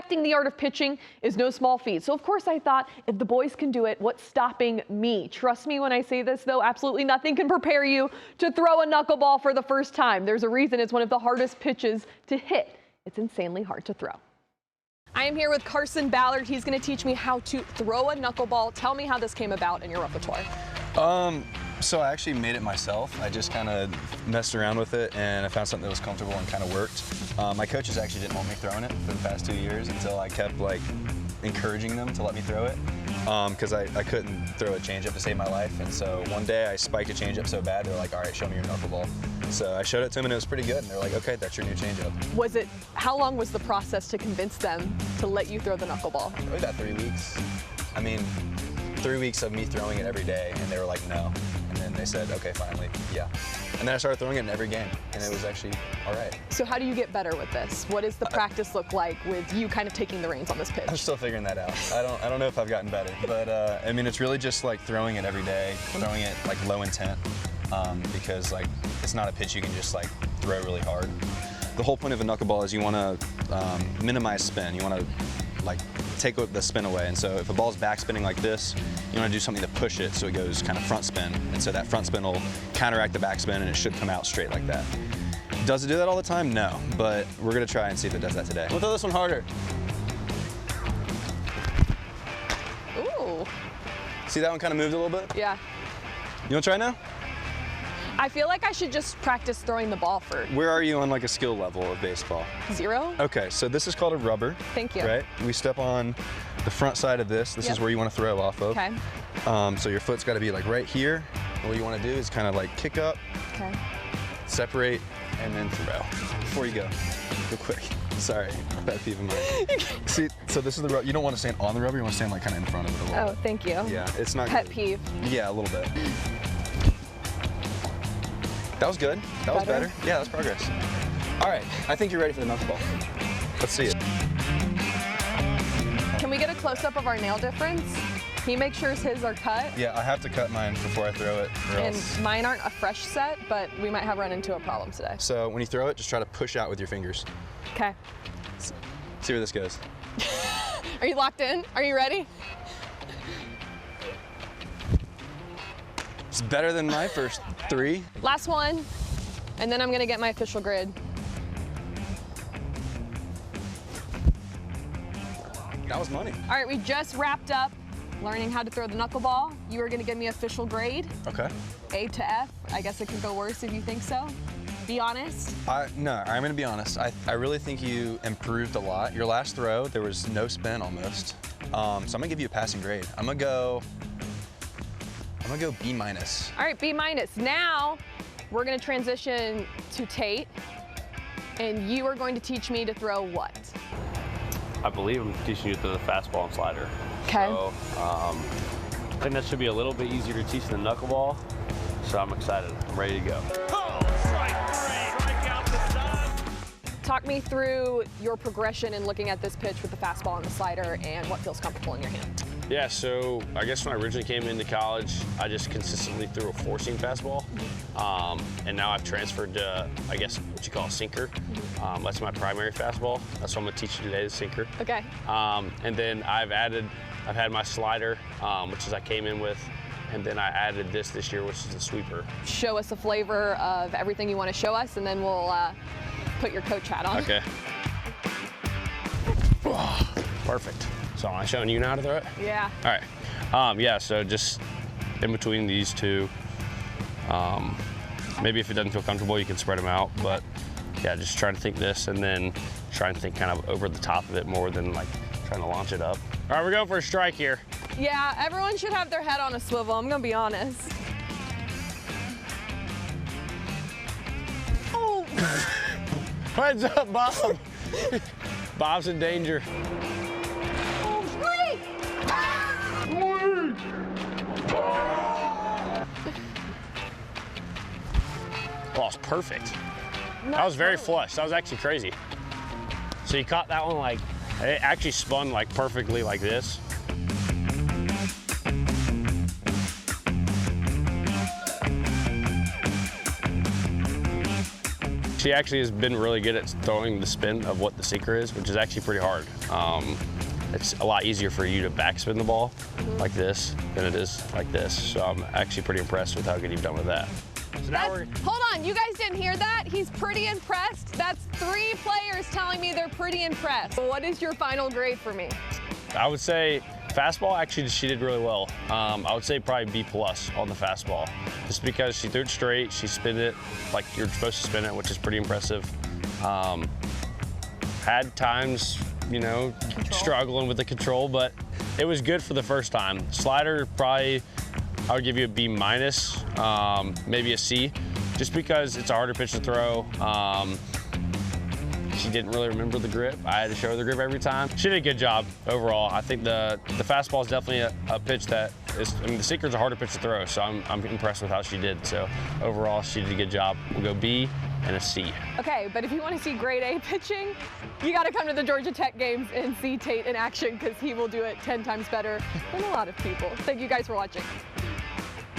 Perfecting the art of pitching is no small feat. So of course I thought, if the boys can do it, what's stopping me? Trust me when I say this, though, absolutely nothing can prepare you to throw a knuckleball for the first time. There's a reason it's one of the hardest pitches to hit. It's insanely hard to throw. I am here with Carson Ballard. He's going to teach me how to throw a knuckleball. Tell me how this came about in your repertoire. So I actually made it myself. I just kind of messed around with it and I found something that was comfortable and kind of worked. My coaches actually didn't want me throwing it for the past 2 years until I kept like encouraging them to let me throw it because I couldn't throw a changeup to save my life. And so one day I spiked a changeup so bad, they're like, all right, show me your knuckleball. So I showed it to them and it was pretty good. And they're like, okay, that's your new changeup. How long was the process to convince them to let you throw the knuckleball? Probably about 3 weeks. I mean, 3 weeks of me throwing it every day and they were like, no. And then they said, okay, finally, yeah. And then I started throwing it in every game and it was actually all right. So how do you get better with this? What does the practice look like with you kind of taking the reins on this pitch? I'm still figuring that out. I don't know if I've gotten better, but I mean, it's really just like throwing it every day, throwing it like low intent because like it's not a pitch you can just like throw really hard. The whole point of a knuckleball is you want to minimize spin. You want to like take the spin away. And so if a ball's back spinning like this, you want to do something to push it so it goes kind of front spin. And so that front spin will counteract the back spin and it should come out straight like that. Does it do that all the time? No, but we're going to try and see if it does that today. We'll throw this one harder. Ooh. See that one kind of moved a little bit? Yeah. You want to try now? I feel like I should just practice throwing the ball first. Where are you on like a skill level of baseball? 0. Okay, so this is called a rubber. Thank you. Right? We step on the front side of this. This is where you want to throw off of. Okay. So your foot's got to be like right here. And what you want to do is kind of like kick up, okay, separate, and then throw. Before you go, quick. Sorry, pet peeve of mine. See, so this is the rubber. You don't want to stand on the rubber. You want to stand like kind of in front of it a little bit. Oh, thank you. Yeah, it's not pet good. peeve. Yeah, a little bit. That was good. That was better. Yeah, that's progress. All right, I think you're ready for the knuckleball. Let's see it. Can we get a close-up of our nail difference? Can you make sure his are cut? Yeah, I have to cut mine before I throw it. And mine aren't a fresh set, but we might have run into a problem today. So when you throw it, just try to push out with your fingers. Okay. See where this goes. Are you locked in? Are you ready? It's better than my first 3. Last one, and then I'm gonna get my official grid. That was money. All right, we just wrapped up learning how to throw the knuckleball. You are gonna give me official grade. Okay. A to F. I guess it could go worse if you think so. Be honest. No, I'm gonna be honest. I really think you improved a lot. Your last throw, there was no spin almost. So I'm gonna give you a passing grade. I'm gonna go B-. All right, B-. Now, we're gonna transition to Tate, and you are going to teach me to throw what? I believe I'm teaching you to throw the fastball and slider. Okay. So, I think that should be a little bit easier to teach than the knuckleball, so I'm excited. I'm ready to go. Oh, strike 3, strike out the sun. Talk me through your progression in looking at this pitch with the fastball and the slider and what feels comfortable in your hand. Yeah, so I guess when I originally came into college, I just consistently threw a 4-seam fastball. And now I've transferred to, I guess, what you call a sinker. That's my primary fastball. That's what I'm gonna teach you today, the sinker. Okay. And then I've had my slider, which is I came in with, and then I added this year, which is the sweeper. Show us a flavor of everything you wanna show us, and then we'll put your coach hat on. Okay. Perfect. So am I showing you now how to throw it? Yeah. All right. Yeah, so just in between these two, maybe if it doesn't feel comfortable, you can spread them out, but yeah, just trying to think this and then try and think kind of over the top of it more than like trying to launch it up. All right, we're going for a strike here. Yeah, everyone should have their head on a swivel, I'm gonna be honest. Oh! Heads up, Bob. Bob's in danger. Oh, it's perfect. That was very flush. That was actually crazy. So you caught that one like, it actually spun like perfectly like this. She actually has been really good at throwing the spin of what the sinker is, which is actually pretty hard. It's a lot easier for you to backspin the ball like this than it is like this. So I'm actually pretty impressed with how good you've done with that. So now Hold on, you guys didn't hear that? He's pretty impressed. That's 3 players telling me they're pretty impressed. What is your final grade for me? I would say fastball, actually, she did really well. I would say probably B+ on the fastball, just because she threw it straight, she spun it like you're supposed to spin it, which is pretty impressive. Had times, you know, struggling with the control, but it was good for the first time. Slider, probably, I would give you a B-, maybe a C, just because it's a harder pitch to throw. She didn't really remember the grip. I had to show her the grip every time. She did a good job overall. I think the fastball is definitely a pitch that is, I mean, the sinker's a harder pitch to throw, so I'm impressed with how she did. So overall, she did a good job. We'll go B and a C. Okay, but if you want to see grade A pitching, you got to come to the Georgia Tech games and see Tate in action, because he will do it 10 times better than a lot of people. Thank you guys for watching.